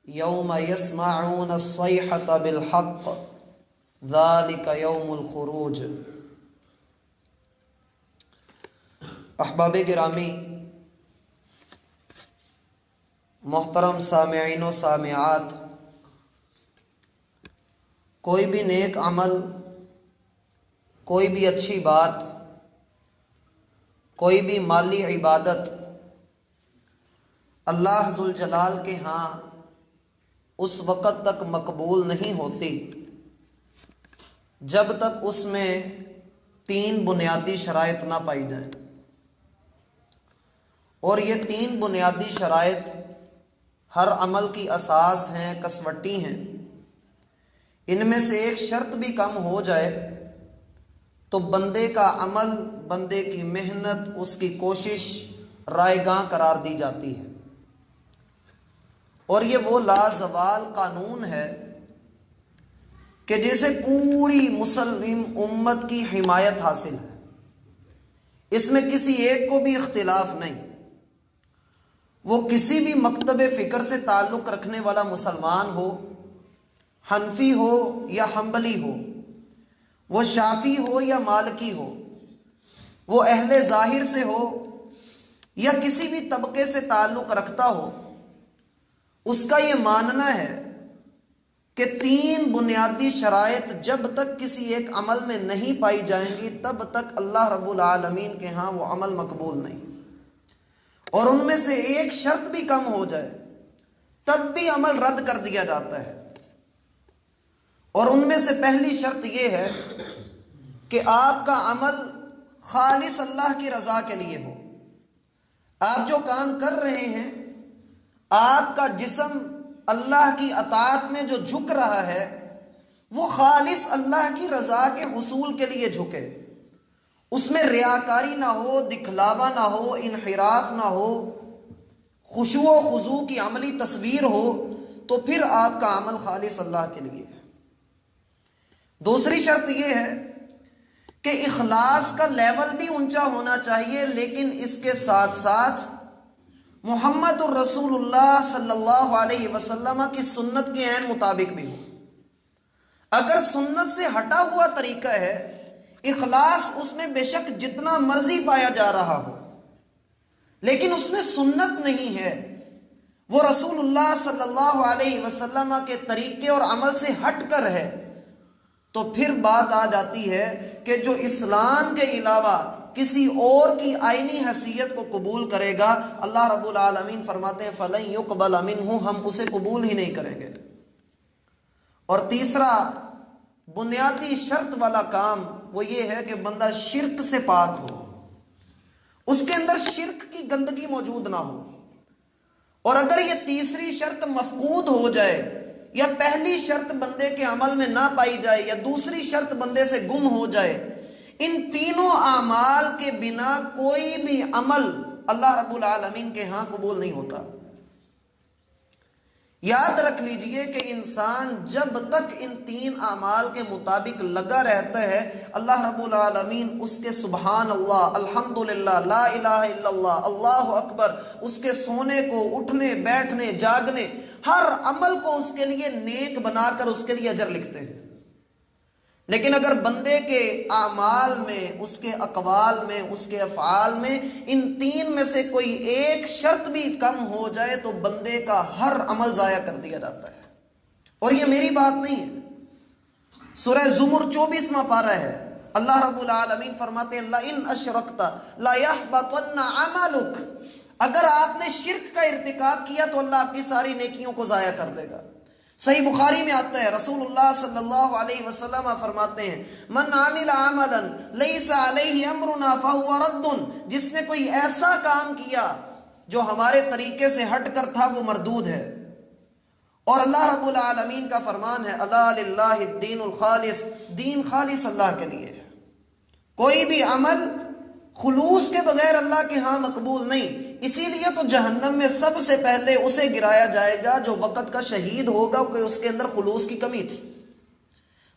یوم یسمعون الصیحۃ بالحق ذالک یوم الخروج۔ احباب گرامی، محترم سامعین و سامعات، کوئی بھی نیک عمل، کوئی بھی اچھی بات، کوئی بھی مالی عبادت اللہ ذوالجلال کے ہاں اس وقت تک مقبول نہیں ہوتی جب تک اس میں 3 بنیادی شرائط نہ پائی جائیں، اور یہ 3 بنیادی شرائط ہر عمل کی اساس ہیں، کسوٹی ہیں۔ ان میں سے ایک شرط بھی کم ہو جائے تو بندے کا عمل، بندے کی محنت، اس کی کوشش رائے گاں قرار دی جاتی ہے، اور یہ وہ لازوال قانون ہے کہ جسے پوری مسلم امت کی حمایت حاصل ہے، اس میں کسی ایک کو بھی اختلاف نہیں۔ وہ کسی بھی مکتب فکر سے تعلق رکھنے والا مسلمان ہو، حنفی ہو یا حنبلی ہو، وہ شافعی ہو یا مالکی ہو، وہ اہل ظاہر سے ہو یا کسی بھی طبقے سے تعلق رکھتا ہو، اس کا یہ ماننا ہے کہ 3 بنیادی شرائط جب تک کسی ایک عمل میں نہیں پائی جائیں گی تب تک اللہ رب العالمین کے ہاں وہ عمل مقبول نہیں، اور ان میں سے ایک شرط بھی کم ہو جائے تب بھی عمل رد کر دیا جاتا ہے۔ اور ان میں سے پہلی شرط یہ ہے کہ آپ کا عمل خالص اللہ کی رضا کے لیے ہو۔ آپ جو کام کر رہے ہیں، آپ کا جسم اللہ کی اطاعت میں جو جھک رہا ہے، وہ خالص اللہ کی رضا کے حصول کے لیے جھکے، اس میں ریاکاری نہ ہو، دکھلاوا نہ ہو، انحراف نہ ہو، خشوع و خضوع کی عملی تصویر ہو، تو پھر آپ کا عمل خالص اللہ کے لیے ہے۔ دوسری شرط یہ ہے کہ اخلاص کا لیول بھی اونچا ہونا چاہیے، لیکن اس کے ساتھ ساتھ محمد الرسول اللہ صلی اللہ علیہ وسلم کی سنت کے عین مطابق بھی ہو۔ اگر سنت سے ہٹا ہوا طریقہ ہے، اخلاص اس میں بے شک جتنا مرضی پایا جا رہا ہو، لیکن اس میں سنت نہیں ہے، وہ رسول اللہ صلی اللہ علیہ وسلم کے طریقے اور عمل سے ہٹ کر ہے، تو پھر بات آ جاتی ہے کہ جو اسلام کے علاوہ کسی اور کی آئینی حیثیت کو قبول کرے گا، اللہ رب العالمین فرماتے ہیں فَلَن يُقْبَلَ مِنْهُ، ہم اسے قبول ہی نہیں کریں گے۔ اور تیسرا بنیادی شرط والا کام وہ یہ ہے کہ بندہ شرک سے پاک ہو، اس کے اندر شرک کی گندگی موجود نہ ہو۔ اور اگر یہ تیسری شرط مفقود ہو جائے، یا پہلی شرط بندے کے عمل میں نہ پائی جائے، یا دوسری شرط بندے سے گم ہو جائے، ان تینوں اعمال کے بنا کوئی بھی عمل اللہ رب العالمین کے ہاں قبول نہیں ہوتا۔ یاد رکھ لیجئے کہ انسان جب تک ان 3 اعمال کے مطابق لگا رہتا ہے، اللہ رب العالمین اس کے سبحان اللہ، الحمدللہ، لا الہ الا اللہ، اللہ اکبر، اس کے سونے کو، اٹھنے، بیٹھنے، جاگنے، ہر عمل کو اس کے لیے نیک بنا کر اس کے لیے اجر لکھتے ہیں۔ لیکن اگر بندے کے اعمال میں، اس کے اقوال میں، اس کے افعال میں ان 3 میں سے کوئی ایک شرط بھی کم ہو جائے تو بندے کا ہر عمل ضائع کر دیا جاتا ہے۔ اور یہ میری بات نہیں ہے، سورہ زمر 24واں پارہ ہے، اللہ رب العالمین فرماتے ہیں لَإِنْ أَشْرَكْتَ لَيَحْبَطَنَّ عَمَلُكَ، اگر آپ نے شرک کا ارتکاب کیا تو اللہ آپ کی ساری نیکیوں کو ضائع کر دے گا۔ صحیح بخاری میں آتا ہے، رسول اللہ صلی اللہ علیہ وسلم فرماتے ہیں من عمل عملا لیس علیہ امرنا فہو رد، جس نے کوئی ایسا کام کیا جو ہمارے طریقے سے ہٹ کر تھا وہ مردود ہے۔ اور اللہ رب العالمین کا فرمان ہے الا للہ الدین الخالص، دین خالص اللہ کے لیے ہے، کوئی بھی عمل خلوص کے بغیر اللہ کے ہاں مقبول نہیں۔ اسی لیے تو جہنم میں سب سے پہلے اسے گرایا جائے گا جو وقت کا شہید ہوگا کہ اس کے اندر خلوص کی کمی تھی۔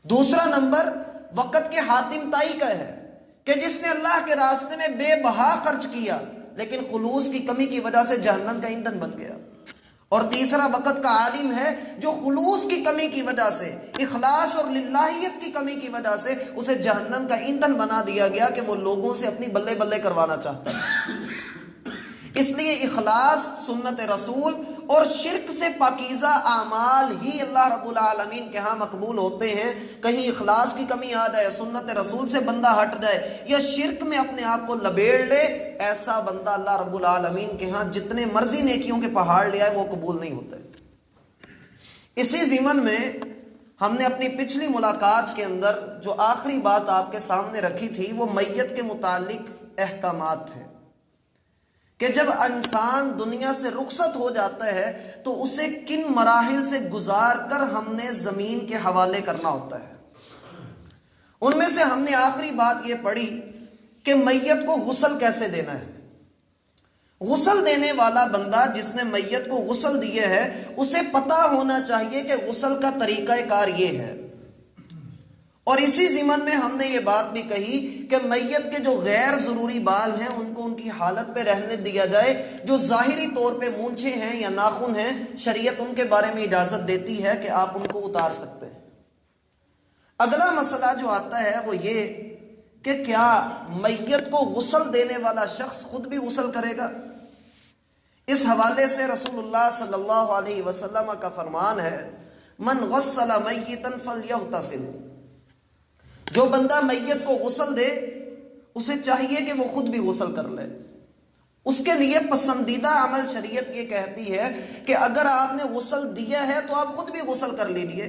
دوسرا نمبر وقت کے حاتم تائی کا ہے کہ جس نے اللہ کے راستے میں بے بہا خرچ کیا لیکن خلوص کی کمی کی وجہ سے جہنم کا ایندھن بن گیا۔ اور تیسرا وقت کا عالم ہے جو خلوص کی کمی کی وجہ سے، اخلاص اور للہیت کی کمی کی وجہ سے اسے جہنم کا ایندھن بنا دیا گیا کہ وہ لوگوں سے اپنی بلے بلے کروانا چاہتا ہے۔ اس لیے اخلاص، سنت رسول اور شرک سے پاکیزہ اعمال ہی اللہ رب العالمین کے ہاں مقبول ہوتے ہیں۔ کہیں اخلاص کی کمی آ جائے، سنت رسول سے بندہ ہٹ جائے یا شرک میں اپنے آپ کو لبیڑ لے، ایسا بندہ اللہ رب العالمین کے ہاں جتنے مرضی نیکیوں کے پہاڑ لے آئے وہ قبول نہیں ہوتے۔ اسی ضمن میں ہم نے اپنی پچھلی ملاقات کے اندر جو آخری بات آپ کے سامنے رکھی تھی وہ میت کے متعلق احکامات ہیں کہ جب انسان دنیا سے رخصت ہو جاتا ہے تو اسے کن مراحل سے گزار کر ہم نے زمین کے حوالے کرنا ہوتا ہے۔ ان میں سے ہم نے آخری بات یہ پڑھی کہ میت کو غسل کیسے دینا ہے۔ غسل دینے والا بندہ جس نے میت کو غسل دیے ہے اسے پتہ ہونا چاہیے کہ غسل کا طریقہ کار یہ ہے۔ اور اسی ضمن میں ہم نے یہ بات بھی کہی کہ میت کے جو غیر ضروری بال ہیں ان کو ان کی حالت پہ رہنے دیا جائے، جو ظاہری طور پہ مونچھیں ہیں یا ناخن ہیں شریعت ان کے بارے میں اجازت دیتی ہے کہ آپ ان کو اتار سکتے ہیں۔ اگلا مسئلہ جو آتا ہے وہ یہ کہ کیا میت کو غسل دینے والا شخص خود بھی غسل کرے گا؟ اس حوالے سے رسول اللہ صلی اللہ علیہ وسلم کا فرمان ہے، من غسل میتا فلیغتسل، جو بندہ میت کو غسل دے اسے چاہیے کہ وہ خود بھی غسل کر لے۔ اس کے لیے پسندیدہ عمل شریعت یہ کہتی ہے کہ اگر آپ نے غسل دیا ہے تو آپ خود بھی غسل کر لیجیے۔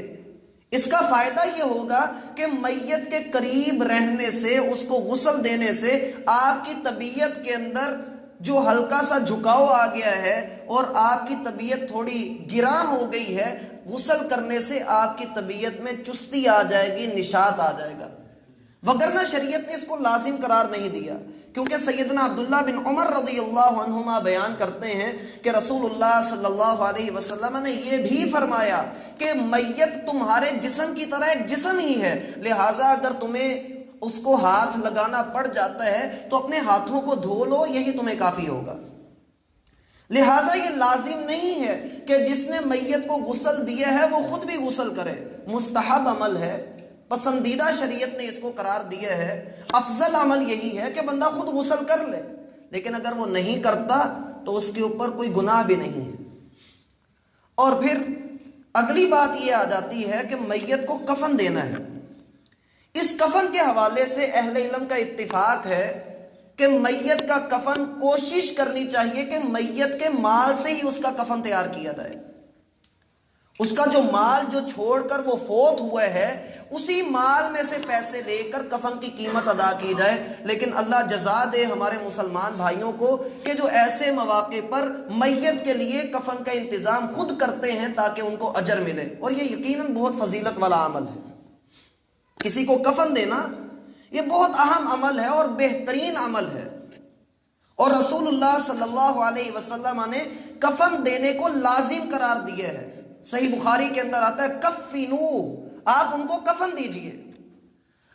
اس کا فائدہ یہ ہوگا کہ میت کے قریب رہنے سے، اس کو غسل دینے سے آپ کی طبیعت کے اندر جو ہلکا سا جھکاؤ آ گیا ہے اور آپ کی طبیعت تھوڑی گراں ہو گئی ہے، غسل کرنے سے آپ کی طبیعت میں چستی آ جائے گی، نشاط آ جائے گا۔ وگرنہ شریعت نے اس کو لازم قرار نہیں دیا، کیونکہ سیدنا عبداللہ بن عمر رضی اللہ عنہما بیان کرتے ہیں کہ رسول اللہ صلی اللہ علیہ وسلم نے یہ بھی فرمایا کہ میت تمہارے جسم کی طرح ایک جسم ہی ہے، لہٰذا اگر تمہیں اس کو ہاتھ لگانا پڑ جاتا ہے تو اپنے ہاتھوں کو دھو لو، یہی تمہیں کافی ہوگا۔ لہٰذا یہ لازم نہیں ہے کہ جس نے میت کو غسل دیا ہے وہ خود بھی غسل کرے، مستحب عمل ہے، پسندیدہ شریعت نے اس کو قرار دیا ہے۔ افضل عمل یہی ہے کہ بندہ خود غسل کر لے، لیکن اگر وہ نہیں کرتا تو اس کے اوپر کوئی گناہ بھی نہیں ہے۔ اور پھر اگلی بات یہ آ جاتی ہے کہ میت کو کفن دینا ہے۔ اس کفن کے حوالے سے اہل علم کا اتفاق ہے کہ میت کا کفن کوشش کرنی چاہیے کہ میت کے مال سے ہی اس کا کفن تیار کیا جائے۔ اس کا جو مال جو چھوڑ کر وہ فوت ہوا ہے اسی مال میں سے پیسے لے کر کفن کی قیمت ادا کی جائے۔ لیکن اللہ جزا دے ہمارے مسلمان بھائیوں کو کہ جو ایسے مواقع پر میت کے لیے کفن کا انتظام خود کرتے ہیں تاکہ ان کو اجر ملے، اور یہ یقیناً بہت فضیلت والا عمل ہے۔ کسی کو کفن دینا یہ بہت اہم عمل ہے اور بہترین عمل ہے، اور رسول اللہ صلی اللہ علیہ وسلم نے کفن دینے کو لازم قرار دیا ہے۔ صحیح بخاری کے اندر آتا ہے کفنو، آپ ان کو کفن دیجئے۔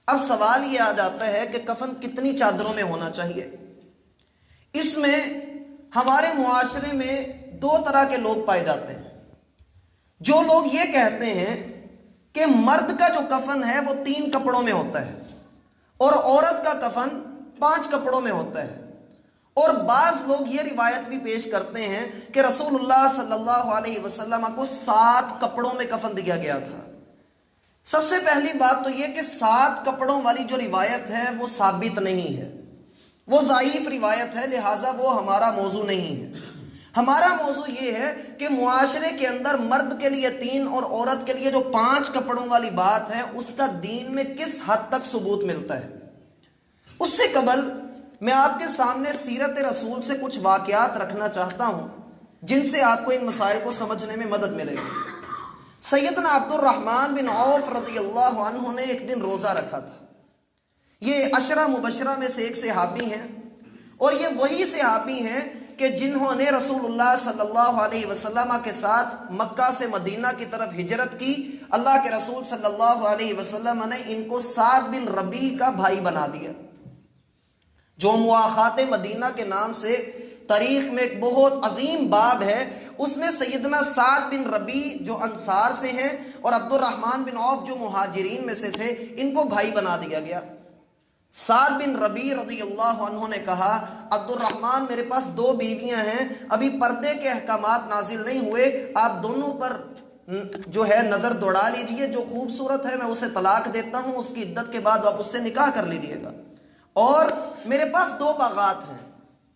اب سوال یہ آ جاتا ہے کہ کفن کتنی چادروں میں ہونا چاہیے؟ اس میں ہمارے معاشرے میں دو طرح کے لوگ پائے جاتے ہیں۔ جو لوگ یہ کہتے ہیں کہ مرد کا جو کفن ہے وہ 3 کپڑوں میں ہوتا ہے اور عورت کا کفن 5 کپڑوں میں ہوتا ہے، اور بعض لوگ یہ روایت بھی پیش کرتے ہیں کہ رسول اللہ صلی اللہ علیہ وسلم کو 7 کپڑوں میں کفن دیا گیا تھا۔ سب سے پہلی بات تو یہ کہ 7 کپڑوں والی جو روایت ہے وہ ثابت نہیں ہے، وہ ضعیف روایت ہے، لہٰذا وہ ہمارا موضوع نہیں ہے۔ ہمارا موضوع یہ ہے کہ معاشرے کے اندر مرد کے لیے 3 اور عورت کے لیے جو 5 کپڑوں والی بات ہے اس کا دین میں کس حد تک ثبوت ملتا ہے۔ اس سے قبل میں آپ کے سامنے سیرت رسول سے کچھ واقعات رکھنا چاہتا ہوں جن سے آپ کو ان مسائل کو سمجھنے میں مدد ملے گی۔ سیدنا عبد الرحمن بن عوف رضی اللہ عنہ نے ایک دن روزہ رکھا تھا۔ یہ 10 مبشرہ میں سے ایک صحابی ہیں، اور یہ وہی صحابی ہیں کہ جنہوں نے رسول اللہ صلی اللہ علیہ وسلم کے ساتھ مکہ سے مدینہ کی طرف ہجرت کی۔ اللہ کے رسول صلی اللہ علیہ وسلم نے ان کو سعد بن ربیع کا بھائی بنا دیا، جو مواخات مدینہ کے نام سے تاریخ میں ایک بہت عظیم باب ہے، اس میں سیدنا سعد بن ربیع جو انصار سے ہیں اور عبد الرحمن بن عوف جو مہاجرین میں سے تھے، ان کو بھائی بنا دیا گیا۔ سعد بن ربیع رضی اللہ عنہ نے کہا، عبد الرحمن میرے پاس 2 بیویاں ہیں، ابھی پردے کے احکامات نازل نہیں ہوئے، آپ دونوں پر جو ہے نظر دوڑا لیجئے، جو خوبصورت ہے میں اسے طلاق دیتا ہوں، اس کی عدت کے بعد آپ اس سے نکاح کر لیجئے گا، اور میرے پاس 2 باغات ہیں،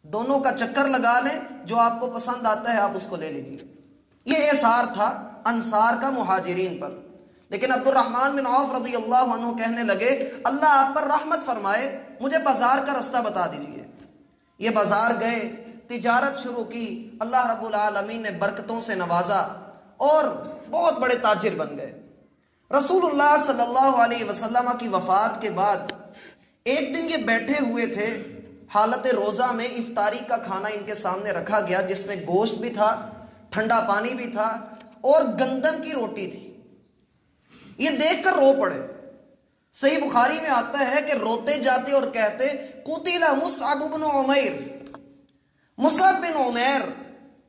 دونوں کا چکر لگا لیں، جو آپ کو پسند آتا ہے آپ اس کو لے لیجئے۔ یہ احسار تھا انصار کا مہاجرین پر۔ لیکن عبد الرحمن بن عوف رضی اللہ عنہ کہنے لگے، اللہ آپ پر رحمت فرمائے، مجھے بازار کا رستہ بتا دیجئے۔ یہ بازار گئے، تجارت شروع کی، اللہ رب العالمین نے برکتوں سے نوازا اور بہت بڑے تاجر بن گئے۔ رسول اللہ صلی اللہ علیہ وسلم کی وفات کے بعد ایک دن یہ بیٹھے ہوئے تھے، حالت روزہ میں افطاری کا کھانا ان کے سامنے رکھا گیا، جس میں گوشت بھی تھا، ٹھنڈا پانی بھی تھا اور گندم کی روٹی تھی۔ یہ دیکھ کر رو پڑے۔ صحیح بخاری میں آتا ہے کہ روتے جاتے اور کہتے، قتل مصعب بن عمیر۔ مصعب بن عمیر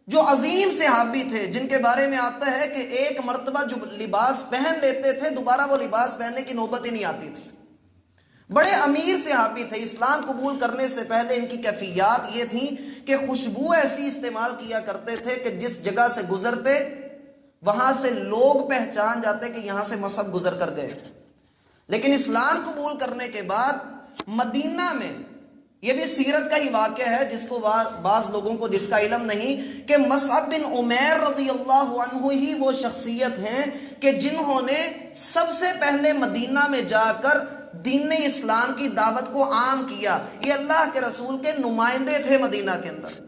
جو عظیم صحابی تھے، جن کے بارے میں آتا ہے کہ ایک مرتبہ جو لباس پہن لیتے تھے دوبارہ وہ لباس پہننے کی نوبت ہی نہیں آتی تھی، بڑے امیر صحابی تھے۔ اسلام قبول کرنے سے پہلے ان کی کیفیات یہ تھیں کہ خوشبو ایسی استعمال کیا کرتے تھے کہ جس جگہ سے گزرتے وہاں سے لوگ پہچان جاتے کہ یہاں سے مصعب گزر کر گئے۔ لیکن اسلام قبول کرنے کے بعد مدینہ میں، یہ بھی سیرت کا ہی واقعہ ہے جس کو بعض لوگوں کو جس کا علم نہیں، کہ مصعب بن عمیر رضی اللہ عنہ ہی وہ شخصیت ہیں کہ جنہوں نے سب سے پہلے مدینہ میں جا کر دین اسلام کی دعوت کو عام کیا۔ یہ اللہ کے رسول کے نمائندے تھے مدینہ کے اندر،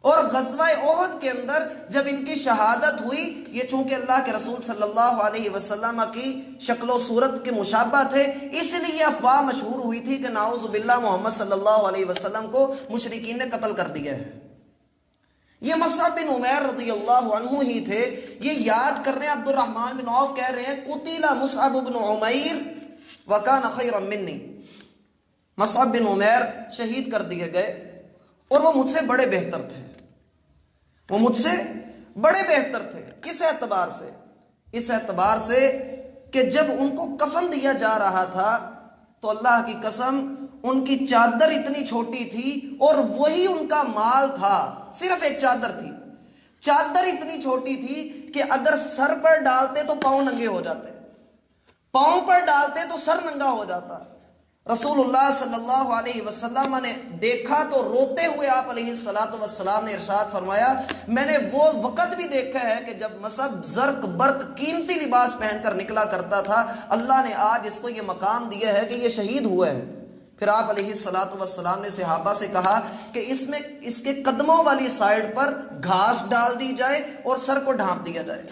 اور غزوہ احد کے اندر جب ان کی شہادت ہوئی، یہ چونکہ اللہ کے رسول صلی اللہ علیہ وسلم کی شکل و صورت کے مشابہ تھے، اس لیے افواہ مشہور ہوئی تھی کہ نعوذ باللہ محمد صلی اللہ علیہ وسلم کو مشرکین نے قتل کر دیا ہے۔ یہ مصعب بن عمیر رضی اللہ عنہ ہی تھے۔ یہ یاد کر رہے ہیں، عبد الرحمن بن عوف کہہ رہے ہیں، قتل مصعب بن عمیر وکان خیرا منی۔ مصعب بن عمیر شہید کر دیے گئے اور وہ مجھ سے بڑے بہتر تھے، وہ مجھ سے بڑے بہتر تھے۔ کس اعتبار سے؟ اس اعتبار سے کہ جب ان کو کفن دیا جا رہا تھا تو اللہ کی قسم ان کی چادر اتنی چھوٹی تھی اور وہی ان کا مال تھا، صرف ایک چادر تھی۔ چادر اتنی چھوٹی تھی کہ اگر سر پر ڈالتے تو پاؤں ننگے ہو جاتے، پاؤں پر ڈالتے تو سر ننگا ہو جاتا۔ رسول اللہ صلی اللہ علیہ وسلم نے دیکھا تو روتے ہوئے آپ علیہ السلام نے ارشاد فرمایا، میں نے وہ وقت بھی دیکھا ہے کہ جب مصعب زرق برق قیمتی لباس پہن کر نکلا کرتا تھا، اللہ نے آج اس کو یہ مقام دیا ہے کہ یہ شہید ہوا ہے۔ پھر آپ علیہ السلام نے صحابہ سے کہا کہ اس کے قدموں والی سائیڈ پر گھاس ڈال دی جائے اور سر کو ڈھانپ دیا جائے۔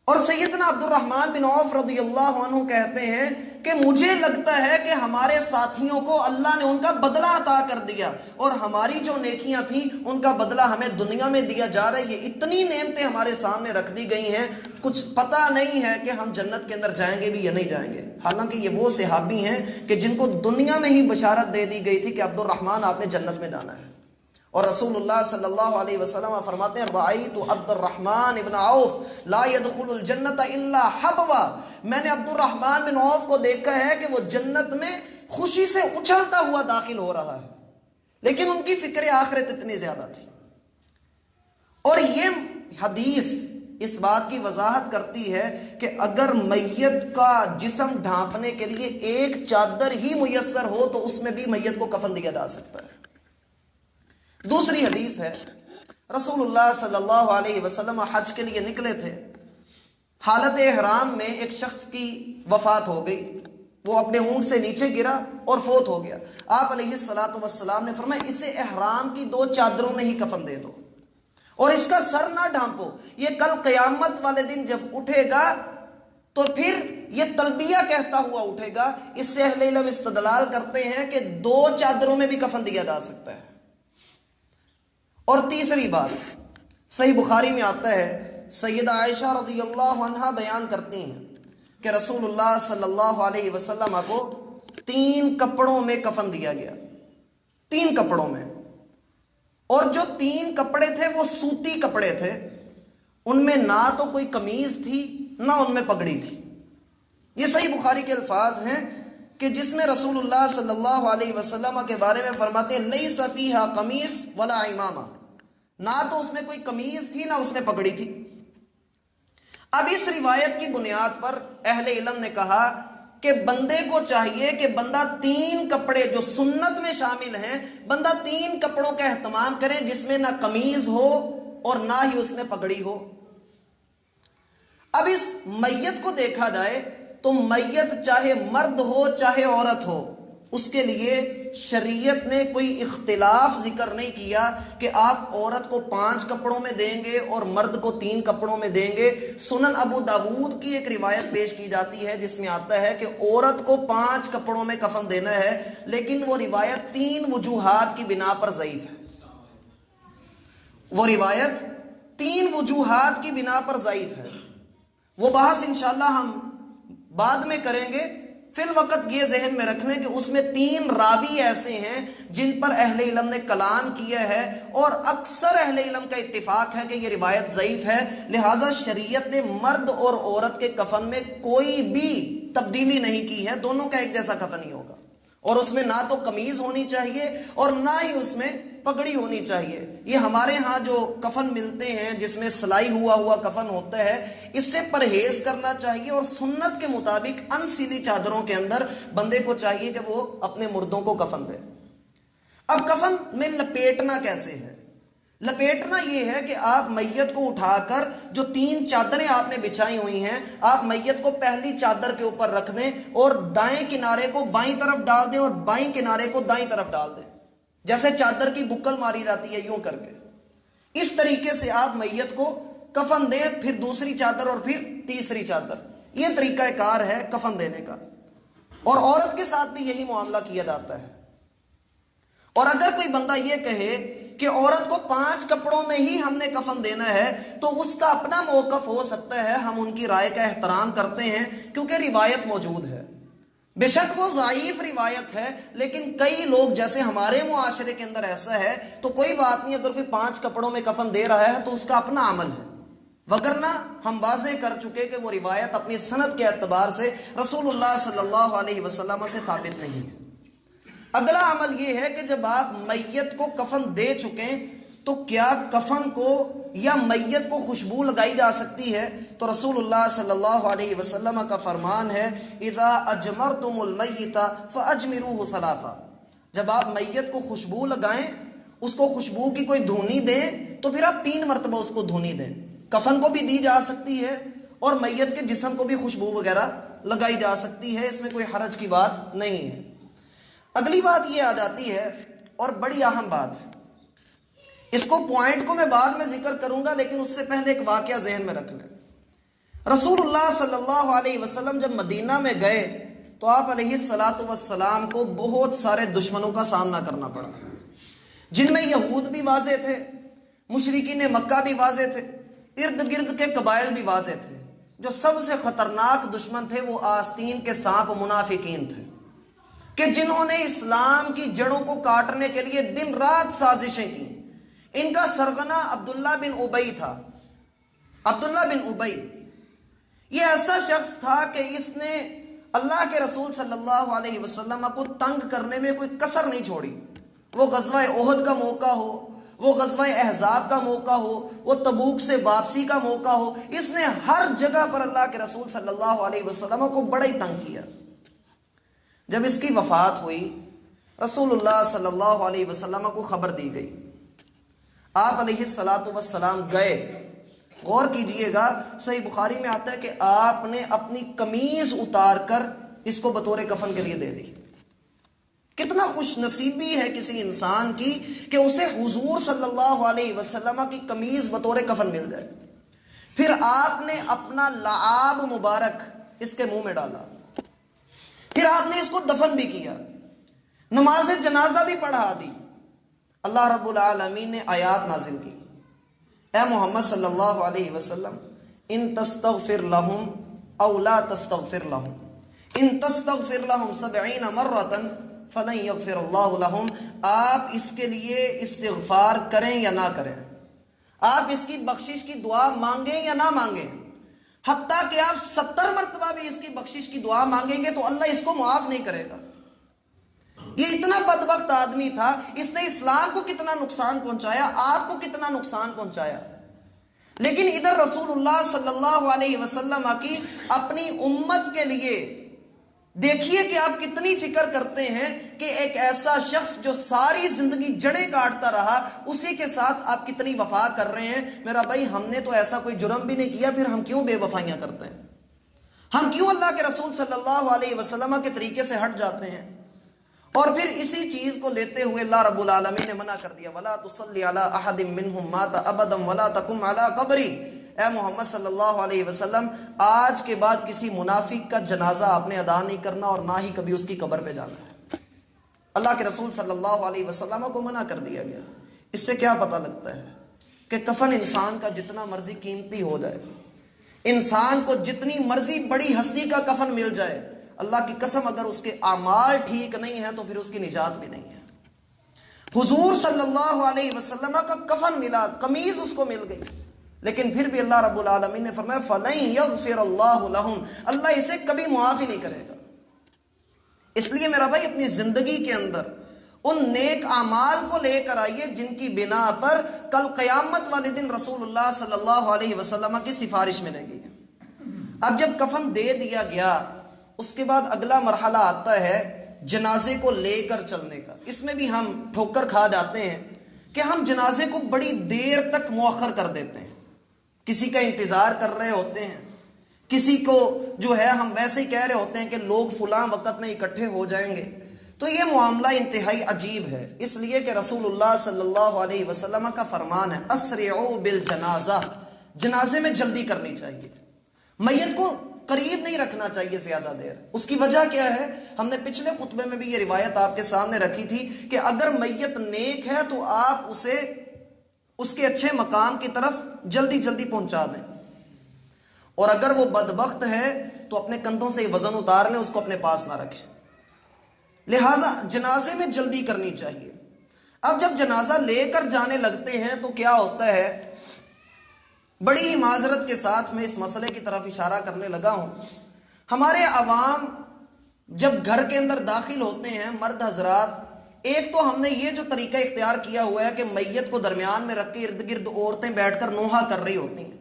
اور سیدنا عبد الرحمن بن عوف رضی اللہ عنہ کہتے ہیں کہ مجھے لگتا ہے کہ ہمارے ساتھیوں کو اللہ نے ان کا بدلہ عطا کر دیا، اور ہماری جو نیکیاں تھیں ان کا بدلہ ہمیں دنیا میں دیا جا رہا ہے۔ یہ اتنی نعمتیں ہمارے سامنے رکھ دی گئی ہیں، کچھ پتہ نہیں ہے کہ ہم جنت کے اندر جائیں گے بھی یا نہیں جائیں گے۔ حالانکہ یہ وہ صحابی ہیں کہ جن کو دنیا میں ہی بشارت دے دی گئی تھی کہ عبد الرحمن آپ نے جنت میں جانا ہے، اور رسول اللہ صلی اللہ علیہ وسلم فرماتے ہیں، رأیت عبد الرحمن ابن عوف لا يدخل الجنت الا حبوا، میں نے عبد الرحمن بن عوف کو دیکھا ہے کہ وہ جنت میں خوشی سے اچھلتا ہوا داخل ہو رہا ہے، لیکن ان کی فکر آخرت اتنی زیادہ تھی۔ اور یہ حدیث اس بات کی وضاحت کرتی ہے کہ اگر میت کا جسم ڈھانپنے کے لیے ایک چادر ہی میسر ہو تو اس میں بھی میت کو کفن دیا جا سکتا ہے۔ دوسری حدیث ہے، رسول اللہ صلی اللہ علیہ وسلم حج کے لیے نکلے تھے، حالت احرام میں ایک شخص کی وفات ہو گئی، وہ اپنے اونٹ سے نیچے گرا اور فوت ہو گیا۔ آپ علیہ السلام نے فرمایا، اسے احرام کی 2 چادروں میں ہی کفن دے دو اور اس کا سر نہ ڈھانپو، یہ کل قیامت والے دن جب اٹھے گا تو پھر یہ تلبیہ کہتا ہوا اٹھے گا۔ اس سے اہل علم استدلال کرتے ہیں کہ 2 چادروں میں بھی کفن دیا جا سکتا ہے۔ اور تیسری بات، صحیح بخاری میں آتا ہے، سیدہ عائشہ رضی اللہ عنہا بیان کرتی ہیں کہ رسول اللہ صلی اللہ علیہ وسلم کو 3 کپڑوں میں کفن دیا گیا، 3 کپڑوں میں۔ اور جو 3 کپڑے تھے وہ سوتی کپڑے تھے، ان میں نہ تو کوئی قمیض تھی نہ ان میں پگڑی تھی۔ یہ صحیح بخاری کے الفاظ ہیں کہ جس میں رسول اللہ صلی اللہ علیہ وسلم کے بارے میں فرماتے ہیں لیس فیہا قمیص ولا عمامہ، نہ تو اس میں کوئی قمیض تھی نہ اس میں پگڑی تھی۔ اب اس روایت کی بنیاد پر اہل علم نے کہا کہ بندے کو چاہیے کہ بندہ 3 کپڑے جو سنت میں شامل ہیں، بندہ 3 کپڑوں کا اہتمام کرے جس میں نہ قمیض ہو اور نہ ہی اس میں پگڑی ہو۔ اب اس میت کو دیکھا جائے تو میت چاہے مرد ہو چاہے عورت ہو، اس کے لیے شریعت نے کوئی اختلاف ذکر نہیں کیا کہ آپ عورت کو 5 کپڑوں میں دیں گے اور مرد کو 3 کپڑوں میں دیں گے۔ سنن ابو داود کی ایک روایت پیش کی جاتی ہے جس میں آتا ہے کہ عورت کو 5 کپڑوں میں کفن دینا ہے، لیکن وہ روایت 3 وجوہات کی بنا پر ضعیف ہے۔ وہ روایت 3 وجوہات کی بنا پر ضعیف ہے۔ وہ بحث انشاءاللہ ہم بعد میں کریں گے، فی الوقت یہ ذہن میں رکھ لیں کہ اس میں 3 راوی ایسے ہیں جن پر اہل علم نے کلام کیا ہے، اور اکثر اہل علم کا اتفاق ہے کہ یہ روایت ضعیف ہے، لہٰذا شریعت نے مرد اور عورت کے کفن میں کوئی بھی تبدیلی نہیں کی ہے، دونوں کا ایک جیسا کفن ہی ہوگا، اور اس میں نہ تو قمیض ہونی چاہیے اور نہ ہی اس میں پگڑی ہونی چاہیے۔ یہ ہمارے ہاں جو کفن ملتے ہیں جس میں سلائی ہوا کفن ہوتا ہے، اس سے پرہیز کرنا چاہیے، اور سنت کے مطابق ان سلی چادروں کے اندر بندے کو چاہیے کہ وہ اپنے مردوں کو کفن دے۔ اب کفن میں لپیٹنا کیسے ہے؟ لپیٹنا یہ ہے کہ آپ میت کو اٹھا کر جو 3 چادریں آپ نے بچھائی ہوئی ہیں، آپ میت کو پہلی چادر کے اوپر رکھ دیں اور دائیں کنارے کو بائیں طرف ڈال دیں اور بائیں کنارے کو دائیں طرف ڈال دیں، جیسے چادر کی بکل ماری جاتی ہے یوں کر کے۔ اس طریقے سے آپ میت کو کفن دیں، پھر دوسری چادر اور پھر تیسری چادر۔ یہ طریقہ کار ہے کفن دینے کا، اور عورت کے ساتھ بھی یہی معاملہ کیا جاتا ہے۔ اور اگر کوئی بندہ یہ کہے کہ عورت کو 5 کپڑوں میں ہی ہم نے کفن دینا ہے تو اس کا اپنا موقف ہو سکتا ہے، ہم ان کی رائے کا احترام کرتے ہیں کیونکہ روایت موجود ہے۔ بے شک وہ ضعیف روایت ہے، لیکن کئی لوگ جیسے ہمارے معاشرے کے اندر ایسا ہے تو کوئی بات نہیں، اگر کوئی 5 کپڑوں میں کفن دے رہا ہے تو اس کا اپنا عمل ہے، وگرنہ ہم واضح کر چکے کہ وہ روایت اپنی سند کے اعتبار سے رسول اللہ صلی اللہ علیہ وسلم سے ثابت نہیں ہے۔ اگلا عمل یہ ہے کہ جب آپ میت کو کفن دے چکیں تو کیا کفن کو یا میت کو خوشبو لگائی جا سکتی ہے؟ تو رسول اللہ صلی اللہ علیہ وسلم کا فرمان ہے اذا اجمرتم المیت فاجمروه ثلاثا، جب آپ میت کو خوشبو لگائیں، اس کو خوشبو کی کوئی دھونی دیں تو پھر آپ 3 مرتبہ اس کو دھونی دیں۔ کفن کو بھی دی جا سکتی ہے اور میت کے جسم کو بھی خوشبو وغیرہ لگائی جا سکتی ہے، اس میں کوئی حرج کی بات نہیں ہے۔ اگلی بات یہ آ جاتی ہے اور بڑی اہم بات ہے، اس کو پوائنٹ کو میں بعد میں ذکر کروں گا لیکن اس سے پہلے ایک واقعہ ذہن میں رکھ لیں۔ رسول اللہ صلی اللہ علیہ وسلم جب مدینہ میں گئے تو آپ علیہ السلام کو بہت سارے دشمنوں کا سامنا کرنا پڑا، جن میں یہود بھی واضح تھے، مشرکین مکہ بھی واضح تھے، ارد گرد کے قبائل بھی واضح تھے۔ جو سب سے خطرناک دشمن تھے وہ آستین کے سانپ منافقین تھے، کہ جنہوں نے اسلام کی جڑوں کو کاٹنے کے لیے دن رات سازشیں کی۔ ان کا سرغنہ عبداللہ بن ابی تھا۔ عبداللہ بن ابی یہ ایسا شخص تھا کہ اس نے اللہ کے رسول صلی اللہ علیہ وسلم کو تنگ کرنے میں کوئی کسر نہیں چھوڑی۔ وہ غزوہ احد کا موقع ہو، وہ غزوہ احزاب کا موقع ہو، وہ تبوک سے واپسی کا موقع ہو، اس نے ہر جگہ پر اللہ کے رسول صلی اللہ علیہ وسلم کو بڑا ہی تنگ کیا۔ جب اس کی وفات ہوئی رسول اللہ صلی اللہ علیہ وسلم کو خبر دی گئی، آپ علیہ السلام گئے۔ غور کیجئے گا، صحیح بخاری میں آتا ہے کہ آپ نے اپنی قمیض اتار کر اس کو بطور کفن کے لیے دے دی۔ کتنا خوش نصیبی ہے کسی انسان کی کہ اسے حضور صلی اللہ علیہ وسلم کی قمیض بطور کفن مل جائے۔ پھر آپ نے اپنا لعاب مبارک اس کے منہ میں ڈالا، پھر آپ نے اس کو دفن بھی کیا، نماز جنازہ بھی پڑھا دی۔ اللہ رب العالمین نے آیات نازل کی، اے محمد صلی اللہ علیہ وسلم ان تستغفر لهم او لا تستغفر لهم ان تستغفر لهم 70 مرة فَلَن يَغْفِرَ اللَّهُ لَهُمْ، آپ اس کے لیے استغفار کریں یا نہ کریں، آپ اس کی بخشش کی دعا مانگیں یا نہ مانگیں، حتیٰ کہ آپ 70 مرتبہ بھی اس کی بخشش کی دعا مانگیں گے تو اللہ اس کو معاف نہیں کرے گا۔ یہ اتنا بدبخت آدمی تھا، اس نے اسلام کو کتنا نقصان پہنچایا، آپ کو کتنا نقصان پہنچایا، لیکن ادھر رسول اللہ صلی اللہ علیہ وسلم کی اپنی امت کے لیے دیکھیے کہ آپ کتنی فکر کرتے ہیں کہ ایک ایسا شخص جو ساری زندگی جڑیں کاٹتا رہا، اسی کے ساتھ آپ کتنی وفا کر رہے ہیں۔ میرا بھائی، ہم نے تو ایسا کوئی جرم بھی نہیں کیا، پھر ہم کیوں بے وفائیاں کرتے ہیں؟ ہم کیوں اللہ کے رسول صلی اللہ علیہ وسلم کے طریقے سے ہٹ جاتے ہیں؟ اور پھر اسی چیز کو لیتے ہوئے اللہ رب العالمین نے منع کر دیا، وَلَا تُصَلِّ عَلَىٰ أَحَدٍ مِّنْهُمْ مَاتَ أَبَدًا وَلَا تَقُمْ عَلَىٰ قَبْرِهِ، اے محمد صلی اللہ علیہ وسلم، آج کے بعد کسی منافق کا جنازہ آپ نے ادا نہیں کرنا اور نہ ہی کبھی اس کی قبر پہ جانا ہے۔ اللہ کے رسول صلی اللہ علیہ وسلم کو منع کر دیا گیا۔ اس سے کیا پتہ لگتا ہے کہ کفن انسان کا جتنا مرضی قیمتی ہو جائے، انسان کو جتنی مرضی بڑی ہستی کا کفن مل جائے، اللہ کی قسم اگر اس کے اعمال ٹھیک نہیں ہیں تو پھر اس کی نجات بھی نہیں ہے۔ حضور صلی اللہ علیہ وسلم کا کفن ملا، قمیض اس کو مل گئی، لیکن پھر بھی اللہ رب العالمین نے فرمایا فَلَن يَغْفِرَ اللَّهُ لَهُمْ، اللہ اسے کبھی معاف ہی نہیں کرے گا۔ اس لیے میرا بھائی، اپنی زندگی کے اندر ان نیک اعمال کو لے کر آئیے جن کی بنا پر کل قیامت والے دن رسول اللہ صلی اللہ علیہ وسلم کی سفارش ملے گی۔ اب جب کفن دے دیا گیا، اس کے بعد اگلا مرحلہ آتا ہے جنازے کو لے کر چلنے کا۔ اس میں بھی ہم ٹھوکر کھا جاتے ہیں کہ ہم جنازے کو بڑی دیر تک مؤخر کر دیتے ہیں، کسی کا انتظار کر رہے ہوتے ہیں، کسی کو جو ہے ہم ویسے ہی کہہ رہے ہوتے ہیں کہ لوگ فلاں وقت میں اکٹھے ہو جائیں گے۔ تو یہ معاملہ انتہائی عجیب ہے، اس لیے کہ رسول اللہ صلی اللہ علیہ وسلم کا فرمان ہے اسرعوا بالجنازہ، جنازے میں جلدی کرنی چاہیے، میت کو قریب نہیں رکھنا چاہیے زیادہ دیر۔ اس کی وجہ کیا ہے؟ ہم نے پچھلے خطبے میں بھی یہ روایت آپ کے سامنے رکھی تھی کہ اگر میت نیک ہے تو آپ اسے اس کے اچھے مقام کی طرف جلدی جلدی پہنچا دیں، اور اگر وہ بدبخت ہے تو اپنے کندھوں سے وزن اتار لیں، اس کو اپنے پاس نہ رکھیں۔ لہٰذا جنازے میں جلدی کرنی چاہیے۔ اب جب جنازہ لے کر جانے لگتے ہیں تو کیا ہوتا ہے، بڑی ہی معذرت کے ساتھ میں اس مسئلے کی طرف اشارہ کرنے لگا ہوں، ہمارے عوام جب گھر کے اندر داخل ہوتے ہیں، مرد حضرات، ایک تو ہم نے یہ جو طریقہ اختیار کیا ہوا ہے کہ میت کو درمیان میں رکھ کے ارد گرد عورتیں بیٹھ کر نوحہ کر رہی ہوتی ہیں،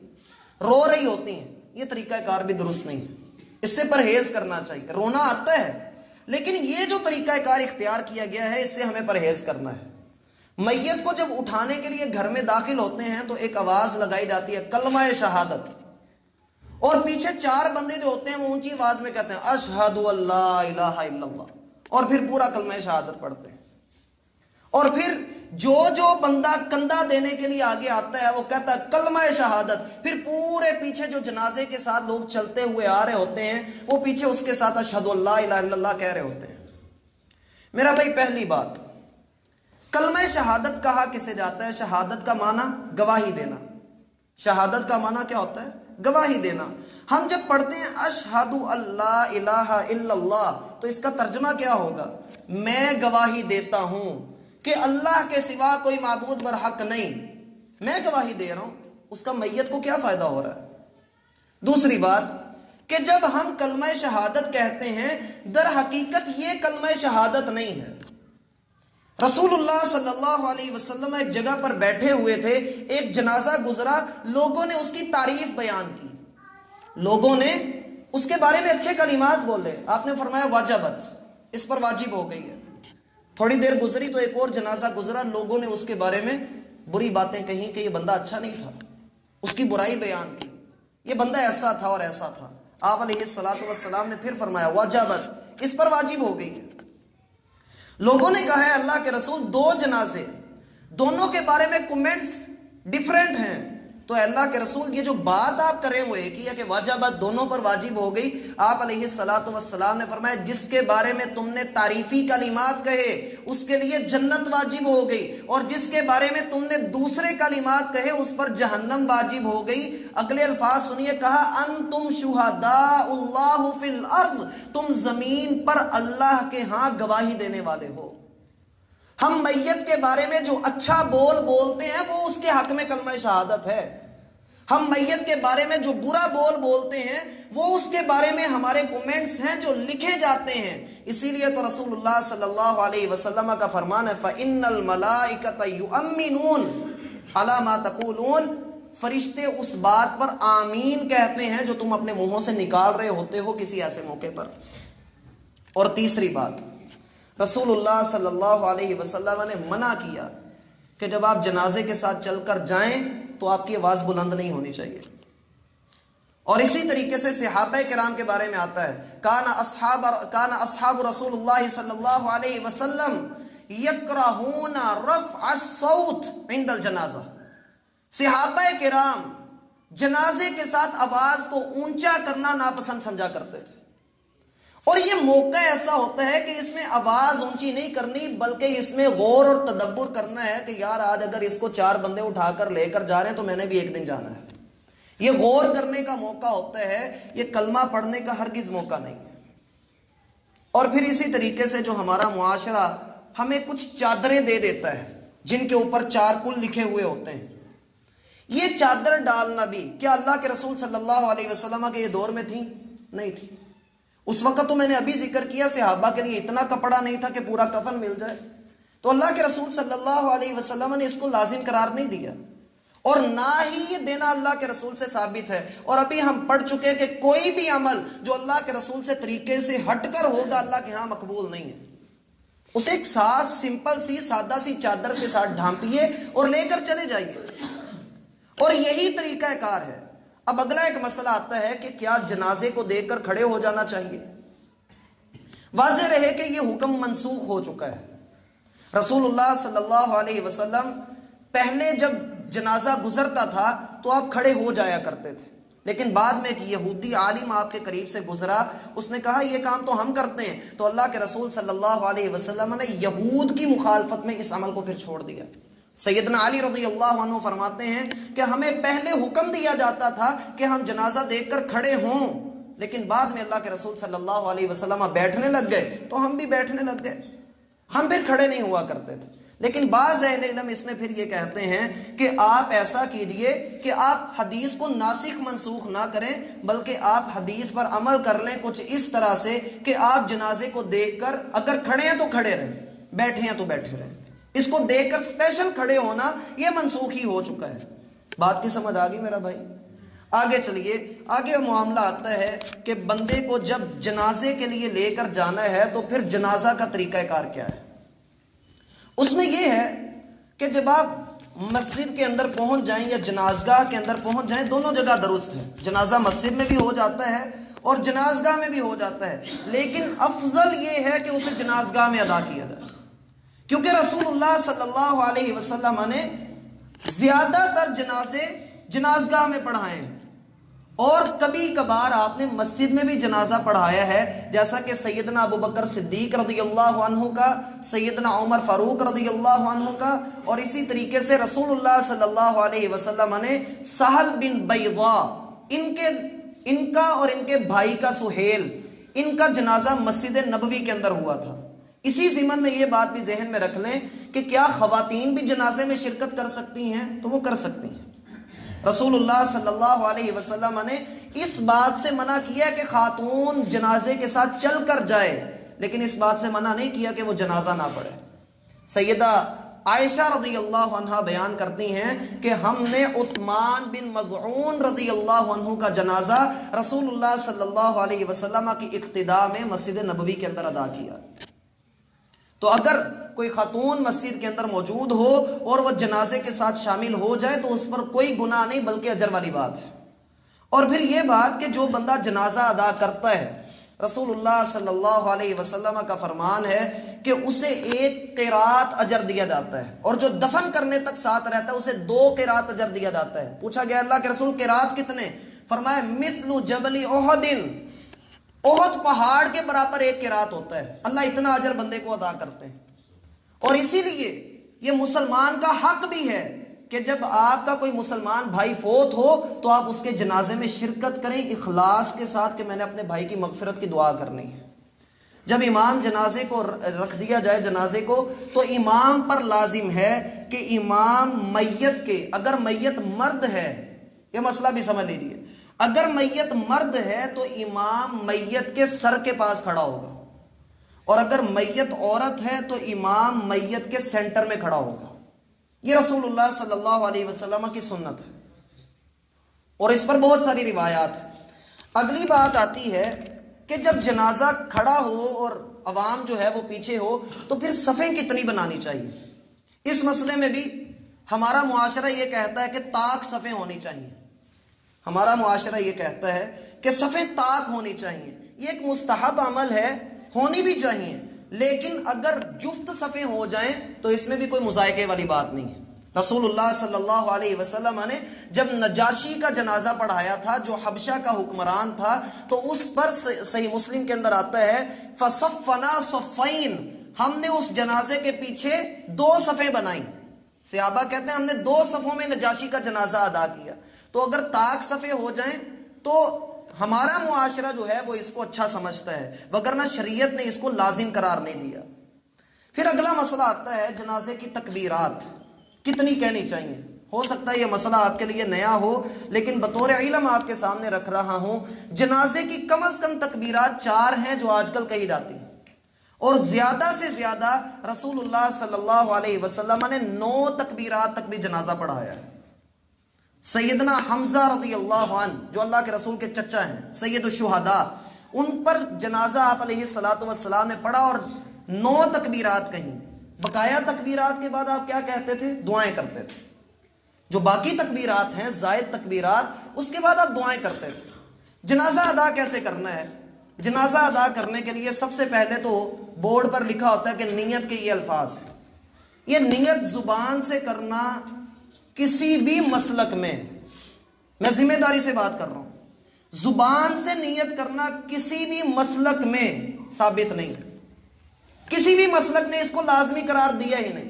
رو رہی ہوتی ہیں، یہ طریقہ کار بھی درست نہیں ہے، اس سے پرہیز کرنا چاہیے۔ رونا آتا ہے، لیکن یہ جو طریقہ کار اختیار کیا گیا ہے اس سے ہمیں پرہیز کرنا ہے۔ میت کو جب اٹھانے کے لیے گھر میں داخل ہوتے ہیں تو ایک آواز لگائی جاتی ہے، کلمہ شہادت، اور پیچھے 4 بندے جو ہوتے ہیں وہ اونچی آواز میں کہتے ہیں اشہد ان لا الہ الا اللہ، اور پھر پورا کلمہ شہادت پڑھتے ہیں، اور پھر جو بندہ کندھا دینے کے لیے آگے آتا ہے وہ کہتا ہے کلمہ شہادت، پھر پورے پیچھے جو جنازے کے ساتھ لوگ چلتے ہوئے آ رہے ہوتے ہیں وہ پیچھے اس کے ساتھ اشہد ان لا الہ الا اللہ کہہ رہے ہوتے ہیں۔ میرا بھائی، پہلی بات، کلمہ شہادت کہا کسے جاتا ہے؟ شہادت کا معنی گواہی دینا۔ شہادت کا معنی کیا ہوتا ہے؟ گواہی دینا۔ ہم جب پڑھتے ہیں اشہد ان لا الہ الا اللہ تو اس کا ترجمہ کیا ہوگا؟ میں گواہی دیتا ہوں کہ اللہ کے سوا کوئی معبود برحق نہیں، میں گواہی دے رہا ہوں۔ اس کا میت کو کیا فائدہ ہو رہا ہے؟ دوسری بات کہ جب ہم کلمہ شہادت کہتے ہیں، در حقیقت یہ کلمہ شہادت نہیں ہے۔ رسول اللہ صلی اللہ علیہ وسلم ایک جگہ پر بیٹھے ہوئے تھے، ایک جنازہ گزرا، لوگوں نے اس کی تعریف بیان کی، لوگوں نے اس کے بارے میں اچھے کلمات بولے، آپ نے فرمایا واجبت، اس پر واجب ہو گئی ہے۔ تھوڑی دیر گزری تو ایک اور جنازہ گزرا، لوگوں نے اس کے بارے میں بری باتیں کہیں کہ یہ بندہ اچھا نہیں تھا، اس کی برائی بیان کی، یہ بندہ ایسا تھا اور ایسا تھا۔ آپ علیہ الصلوۃ والسلام نے پھر فرمایا واجبت، اس پر واجب ہو گئی ہے۔ لوگوں نے کہا ہے اللہ کے رسول 2 جنازے، دونوں کے بارے میں کمنٹس ڈیفرنٹ ہیں، تو اللہ کے رسول یہ جو بات آپ کریں وہ ایک ہی ہے کہ واجبات دونوں پر واجب ہو گئی. آپ علیہ الصلاۃ والسلام نے فرمایا جس کے بارے میں تم نے تعریفی کلمات کہے اس کے لیے جنت واجب ہو گئی، اور جس کے بارے میں تم نے دوسرے کلمات کہے اس پر جہنم واجب ہو گئی. اگلے الفاظ سنیے، کہا انتم شہداء اللہ فی الارض، تم زمین پر اللہ کے ہاں گواہی دینے والے ہو. ہم میت کے بارے میں جو اچھا بولتے ہیں وہ اس کے حق میں کلمہ شہادت ہے. ہم میت کے بارے میں جو برا بولتے ہیں وہ اس کے بارے میں ہمارے کومنٹس ہیں جو لکھے جاتے ہیں. اسی لیے تو رسول اللہ صلی اللہ علیہ وسلم کا فرمان ہے فَإِنَّ الْمَلَائِكَةَ يُؤَمِّنُونَ عَلَى مَا تَقُولُونَ، فرشتے اس بات پر آمین کہتے ہیں جو تم اپنے منہوں سے نکال رہے ہوتے ہو کسی ایسے موقع پر. اور تیسری بات، رسول اللہ صلی اللہ علیہ وسلم نے منع کیا کہ جب آپ جنازے کے ساتھ چل کر جائیں تو آپ کی آواز بلند نہیں ہونی چاہیے. اور اسی طریقے سے صحابہ کرام کے بارے میں آتا ہے کان اصحاب رسول اللہ صلی اللہ علیہ وسلم یکرہون رفع الصوت عند الجنازہ. صحابہ کرام جنازے کے ساتھ آواز کو اونچا کرنا ناپسند سمجھا کرتے تھے. اور یہ موقع ایسا ہوتا ہے کہ اس میں آواز اونچی نہیں کرنی بلکہ اس میں غور اور تدبر کرنا ہے کہ یار آج اگر اس کو 4 بندے اٹھا کر لے کر جا رہے ہیں تو میں نے بھی ایک دن جانا ہے. یہ غور کرنے کا موقع ہوتا ہے، یہ کلمہ پڑھنے کا ہرگز موقع نہیں ہے. اور پھر اسی طریقے سے جو ہمارا معاشرہ ہمیں کچھ چادریں دے دیتا ہے جن کے اوپر 4 کل لکھے ہوئے ہوتے ہیں، یہ چادر ڈالنا بھی کیا اللہ کے رسول صلی اللہ علیہ وسلم کے یہ دور میں تھی؟ نہیں تھی. اس وقت تو میں نے ابھی ذکر کیا صحابہ کے لیے اتنا کپڑا نہیں تھا کہ پورا کفن مل جائے. تو اللہ کے رسول صلی اللہ علیہ وسلم نے اس کو لازم قرار نہیں دیا، اور نہ ہی یہ دینا اللہ کے رسول سے ثابت ہے. اور ابھی ہم پڑھ چکے کہ کوئی بھی عمل جو اللہ کے رسول سے طریقے سے ہٹ کر ہوگا اللہ کے ہاں مقبول نہیں ہے. اسے ایک صاف سمپل سی سادہ سی چادر کے ساتھ ڈھانپیے اور لے کر چلے جائیے، اور یہی طریقہ کار ہے. اب اگلا ایک مسئلہ آتا ہے کہ کیا جنازے کو دیکھ کر کھڑے ہو جانا چاہیے؟ واضح رہے کہ یہ حکم منسوخ ہو چکا ہے. رسول اللہ صلی اللہ علیہ وسلم پہلے جب جنازہ گزرتا تھا تو آپ کھڑے ہو جایا کرتے تھے، لیکن بعد میں ایک یہودی عالم آپ کے قریب سے گزرا، اس نے کہا یہ کام تو ہم کرتے ہیں. تو اللہ کے رسول صلی اللہ علیہ وسلم نے یہود کی مخالفت میں اس عمل کو پھر چھوڑ دیا. سیدنا علی رضی اللہ عنہ فرماتے ہیں کہ ہمیں پہلے حکم دیا جاتا تھا کہ ہم جنازہ دیکھ کر کھڑے ہوں، لیکن بعد میں اللہ کے رسول صلی اللہ علیہ وسلم بیٹھنے لگ گئے تو ہم بھی بیٹھنے لگ گئے، ہم پھر کھڑے نہیں ہوا کرتے تھے. لیکن بعض اہل علم اس میں پھر یہ کہتے ہیں کہ آپ ایسا کیجئے کہ آپ حدیث کو ناسخ منسوخ نہ کریں بلکہ آپ حدیث پر عمل کر لیں کچھ اس طرح سے کہ آپ جنازے کو دیکھ کر اگر کھڑے ہیں تو کھڑے رہیں، بیٹھے ہیں تو بیٹھے رہیں. اس کو دیکھ کر اسپیشل کھڑے ہونا یہ منسوخ ہی ہو چکا ہے. بات کی سمجھ آ گئی میرا بھائی؟ آگے چلیے. آگے معاملہ آتا ہے کہ بندے کو جب جنازے کے لیے لے کر جانا ہے تو پھر جنازہ کا طریقہ کار کیا ہے. اس میں یہ ہے کہ جب آپ مسجد کے اندر پہنچ جائیں یا جنازگاہ کے اندر پہنچ جائیں، دونوں جگہ درست ہے. جنازہ مسجد میں بھی ہو جاتا ہے اور جنازگاہ میں بھی ہو جاتا ہے، لیکن افضل یہ ہے کہ اسے جنازگاہ میں ادا کیا جائے، کیونکہ رسول اللہ صلی اللہ علیہ وسلم نے زیادہ تر جنازے جنازگاہ میں پڑھائے ہیں، اور کبھی کبھار آپ نے مسجد میں بھی جنازہ پڑھایا ہے، جیسا کہ سیدنا ابو بکر صدیق رضی اللہ عنہ کا، سیدنا عمر فاروق رضی اللہ عنہ کا، اور اسی طریقے سے رسول اللہ صلی اللہ علیہ وسلم نے سہل بن بیضاء ان کا اور ان کے بھائی کا سہیل، ان کا جنازہ مسجد نبوی کے اندر ہوا تھا. اسی ضمن میں یہ بات بھی ذہن میں رکھ لیں کہ کیا خواتین بھی جنازے میں شرکت کر سکتی ہیں؟ تو وہ کر سکتی ہیں. رسول اللہ صلی اللہ علیہ وسلم نے اس بات سے منع کیا کہ خاتون جنازے کے ساتھ چل کر جائے، لیکن اس بات سے منع نہیں کیا کہ وہ جنازہ نہ پڑھے. سیدہ عائشہ رضی اللہ عنہ بیان کرتی ہیں کہ ہم نے عثمان بن مظعون رضی اللہ عنہ کا جنازہ رسول اللہ صلی اللہ علیہ وسلم کی اقتداء میں مسجد نبوی کے اندر ادا کیا. تو اگر کوئی خاتون مسجد کے اندر موجود ہو اور وہ جنازے کے ساتھ شامل ہو جائے تو اس پر کوئی گناہ نہیں بلکہ اجر والی بات ہے. اور پھر یہ بات کہ جو بندہ جنازہ ادا کرتا ہے، رسول اللہ صلی اللہ علیہ وسلم کا فرمان ہے کہ اسے 1 قرات اجر دیا جاتا ہے، اور جو دفن کرنے تک ساتھ رہتا ہے اسے 2 قرات اجر دیا جاتا ہے۔ پوچھا گیا اللہ کے رسول قرات کتنے؟ فرمایا مثل جبل احد، احد پہاڑ کے برابر 1 قرات ہوتا ہے۔ اللہ اتنا اجر بندے کو ادا کرتے ہیں، اور اسی لیے یہ مسلمان کا حق بھی ہے کہ جب آپ کا کوئی مسلمان بھائی فوت ہو تو آپ اس کے جنازے میں شرکت کریں اخلاص کے ساتھ کہ میں نے اپنے بھائی کی مغفرت کی دعا کرنی ہے۔ جب امام جنازے کو رکھ دیا جائے جنازے کو، تو امام پر لازم ہے کہ امام میت کے، اگر میت مرد ہے، یہ مسئلہ بھی سمجھ لیجیے، اگر میت مرد ہے تو امام میت کے سر کے پاس کھڑا ہوگا، اور اگر میت عورت ہے تو امام میت کے سینٹر میں کھڑا ہوگا۔ یہ رسول اللہ صلی اللہ علیہ وسلم کی سنت ہے، اور اس پر بہت ساری روایات ہیں۔ اگلی بات آتی ہے کہ جب جنازہ کھڑا ہو اور عوام جو ہے وہ پیچھے ہو تو پھر صفیں کتنی بنانی چاہیے؟ اس مسئلے میں بھی ہمارا معاشرہ یہ کہتا ہے کہ طاق صفیں ہونی چاہیے، ہمارا معاشرہ یہ کہتا ہے کہ صفیں طاق ہونی چاہیے۔ یہ ایک مستحب عمل ہے، ہونی بھی چاہیے، لیکن اگر جفت صفیں ہو جائیں تو اس میں بھی کوئی مذائقے والی بات نہیں ہے۔ رسول اللہ صلی اللہ علیہ وسلم نے جب نجاشی کا جنازہ پڑھایا تھا جو حبشہ کا حکمران تھا، تو اس پر صحیح مسلم کے اندر آتا ہے فصفنا صفین، ہم نے اس جنازے کے پیچھے 2 صفیں بنائیں۔ صحابہ کہتے ہیں ہم نے 2 صفوں میں نجاشی کا جنازہ ادا کیا۔ تو اگر طاق صفیں ہو جائیں تو ہمارا معاشرہ جو ہے وہ اس کو اچھا سمجھتا ہے، وگرنہ شریعت نے اس کو لازم قرار نہیں دیا۔ پھر اگلا مسئلہ آتا ہے جنازے کی تکبیرات کتنی کہنی چاہیے۔ ہو سکتا ہے یہ مسئلہ آپ کے لیے نیا ہو، لیکن بطور علم آپ کے سامنے رکھ رہا ہوں۔ جنازے کی کم از کم تکبیرات 4 ہیں جو آج کل کہی جاتی ہیں، اور زیادہ سے زیادہ رسول اللہ صلی اللہ علیہ وسلم نے 9 تکبیرات تک بھی جنازہ پڑھایا ہے۔ سیدنا حمزہ رضی اللہ عنہ جو اللہ کے رسول کے چچا ہیں، سید الشہداء، ان پر جنازہ آپ علیہ الصلوۃ والسلام نے پڑھا اور 9 تکبیرات کہیں۔ بقایا تکبیرات کے بعد آپ کیا کہتے تھے؟ دعائیں کرتے تھے۔ جو باقی تکبیرات ہیں زائد تکبیرات، اس کے بعد آپ دعائیں کرتے تھے۔ جنازہ ادا کیسے کرنا ہے؟ جنازہ ادا کرنے کے لیے سب سے پہلے تو بورڈ پر لکھا ہوتا ہے کہ نیت کے یہ الفاظ ہیں۔ یہ نیت زبان سے کرنا کسی بھی مسلک میں ذمہ داری سے بات کر رہا ہوں، زبان سے نیت کرنا کسی بھی مسلک میں ثابت نہیں، کسی بھی مسلک نے اس کو لازمی قرار دیا ہی نہیں۔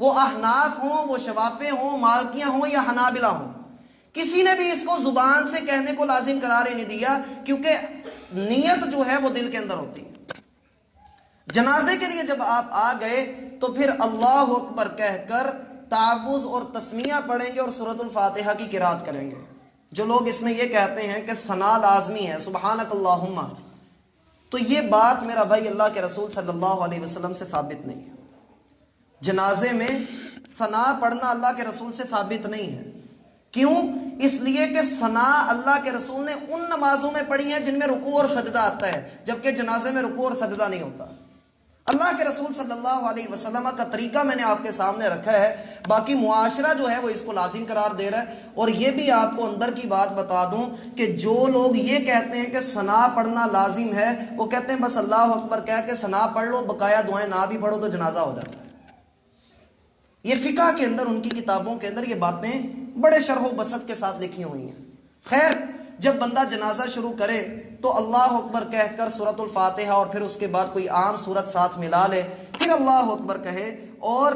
وہ احناف ہوں، وہ شوافے ہوں، مالکیاں ہوں یا حنابلہ ہوں، کسی نے بھی اس کو زبان سے کہنے کو لازم قرار ہی نہیں دیا، کیونکہ نیت جو ہے وہ دل کے اندر ہوتی ہے۔ جنازے کے لیے جب آپ آ گئے تو پھر اللہ اکبر کہہ کر تعوذ اور تسمیہ پڑھیں گے اور سورۃ الفاتحہ کی قرات کریں گے۔ جو لوگ اس میں یہ کہتے ہیں کہ ثنا لازمی ہے، سبحانک اللہم، تو یہ بات میرا بھائی اللہ کے رسول صلی اللہ علیہ وسلم سے ثابت نہیں ہے۔ جنازے میں ثنا پڑھنا اللہ کے رسول سے ثابت نہیں ہے۔ کیوں؟ اس لیے کہ ثنا اللہ کے رسول نے ان نمازوں میں پڑھی ہیں جن میں رکوع اور سجدہ آتا ہے، جبکہ جنازے میں رکوع اور سجدہ نہیں ہوتا۔ اللہ کے رسول صلی اللہ علیہ وسلم کا طریقہ میں نے آپ کے سامنے رکھا ہے، باقی معاشرہ جو ہے وہ اس کو لازم قرار دے رہا ہے۔ اور یہ بھی آپ کو اندر کی بات بتا دوں کہ جو لوگ یہ کہتے ہیں کہ ثنا پڑھنا لازم ہے، وہ کہتے ہیں بس اللہ اکبر کہہ کے ثنا پڑھ لو، بقایا دعائیں نہ بھی پڑھو تو جنازہ ہو جاتا ہے۔ یہ فقہ کے اندر ان کی کتابوں کے اندر یہ باتیں بڑے شرح و بسط کے ساتھ لکھی ہوئی ہیں۔ خیر، جب بندہ جنازہ شروع کرے تو اللہ اکبر کہہ کر سورۃ الفاتحہ اور پھر اس کے بعد کوئی عام سورت ساتھ ملا لے، پھر اللہ اکبر کہے اور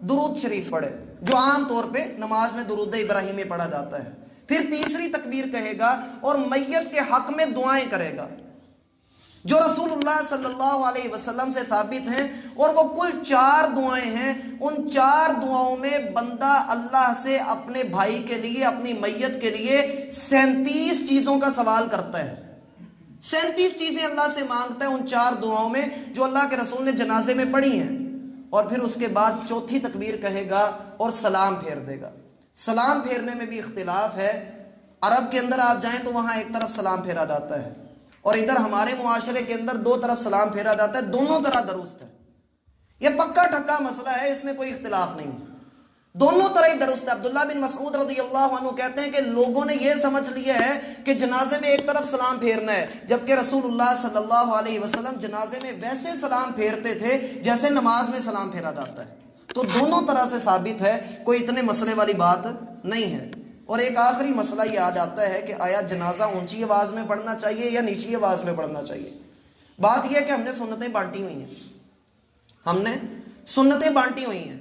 درود شریف پڑھے، جو عام طور پہ نماز میں درود ابراہیمی پڑھا جاتا ہے۔ پھر تیسری تکبیر کہے گا اور میت کے حق میں دعائیں کرے گا جو رسول اللہ صلی اللہ علیہ وسلم سے ثابت ہیں، اور وہ کل 4 دعائیں ہیں۔ ان 4 دعاؤں میں بندہ اللہ سے اپنے بھائی کے لیے، اپنی میت کے لیے 37 چیزوں کا سوال کرتا ہے۔ 37 چیزیں اللہ سے مانگتا ہے ان 4 دعاؤں میں جو اللہ کے رسول نے جنازے میں پڑھی ہیں۔ اور پھر اس کے بعد چوتھی تکبیر کہے گا اور سلام پھیر دے گا۔ سلام پھیرنے میں بھی اختلاف ہے، عرب کے اندر آپ جائیں تو وہاں ایک طرف سلام پھیرا جاتا ہے، اور ادھر ہمارے معاشرے کے اندر 2 طرف سلام پھیرا جاتا ہے، دونوں طرح درست ہے۔ یہ پکا ٹھکا مسئلہ ہے، اس میں کوئی اختلاف نہیں۔ دونوں طرح ہی درست ہے۔ عبداللہ بن مسعود رضی اللہ عنہ کہتے ہیں کہ لوگوں نے یہ سمجھ لیا ہے کہ جنازے میں ایک طرف سلام پھیرنا ہے، جبکہ رسول اللہ صلی اللہ علیہ وسلم جنازے میں ویسے سلام پھیرتے تھے جیسے نماز میں سلام پھیرا جاتا ہے۔ تو دونوں طرح سے ثابت ہے، کوئی اتنے مسئلے والی بات نہیں ہے۔ اور ایک آخری مسئلہ یہ آ جاتا ہے کہ آیا جنازہ اونچی آواز میں پڑھنا چاہیے یا نیچی آواز میں پڑھنا چاہیے؟ بات یہ ہے کہ ہم نے سنتیں بانٹی ہوئی ہیں، ہم نے سنتیں بانٹی ہوئی ہیں۔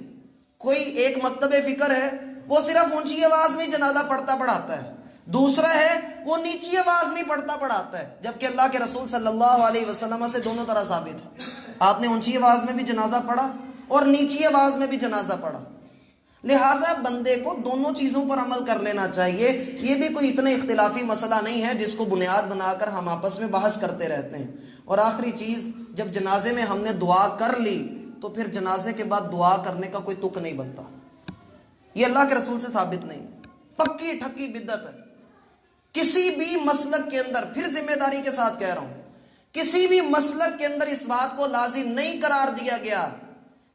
کوئی ایک مکتب فکر ہے، وہ صرف اونچی آواز میں جنازہ پڑھتا پڑھاتا ہے، دوسرا ہے وہ نیچی آواز میں پڑھتا پڑھاتا ہے، جبکہ اللہ کے رسول صلی اللہ علیہ وسلم سے دونوں طرح ثابت ہے، آپ نے اونچی آواز میں بھی جنازہ پڑھا اور نیچی آواز میں بھی جنازہ پڑھا۔ لہٰذا بندے کو دونوں چیزوں پر عمل کر لینا چاہیے۔ یہ بھی کوئی اتنا اختلافی مسئلہ نہیں ہے جس کو بنیاد بنا کر ہم آپس میں بحث کرتے رہتے ہیں۔ اور آخری چیز، جب جنازے میں ہم نے دعا کر لی تو پھر جنازے کے بعد دعا کرنے کا کوئی تک نہیں بنتا، یہ اللہ کے رسول سے ثابت نہیں ہے، پکی ٹھکی بدعت ہے۔ کسی بھی مسلک کے اندر، پھر ذمہ داری کے ساتھ کہہ رہا ہوں، کسی بھی مسلک کے اندر اس بات کو لازم نہیں قرار دیا گیا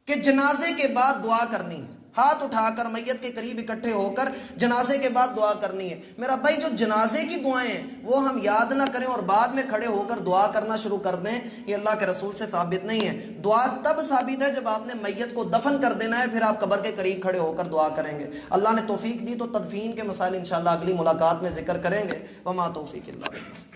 کہ جنازے کے بعد دعا کرنی ہے، ہاتھ اٹھا کر میت کے قریب اکٹھے ہو کر جنازے کے بعد دعا کرنی ہے۔ میرا بھائی، جو جنازے کی دعائیں ہیں وہ ہم یاد نہ کریں اور بعد میں کھڑے ہو کر دعا کرنا شروع کر دیں، یہ اللہ کے رسول سے ثابت نہیں ہے۔ دعا تب ثابت ہے جب آپ نے میت کو دفن کر دینا ہے، پھر آپ قبر کے قریب کھڑے ہو کر دعا کریں گے۔ اللہ نے توفیق دی تو تدفین کے مسائل انشاءاللہ اگلی ملاقات میں ذکر کریں گے۔ وما توفیق اللہ باللہ۔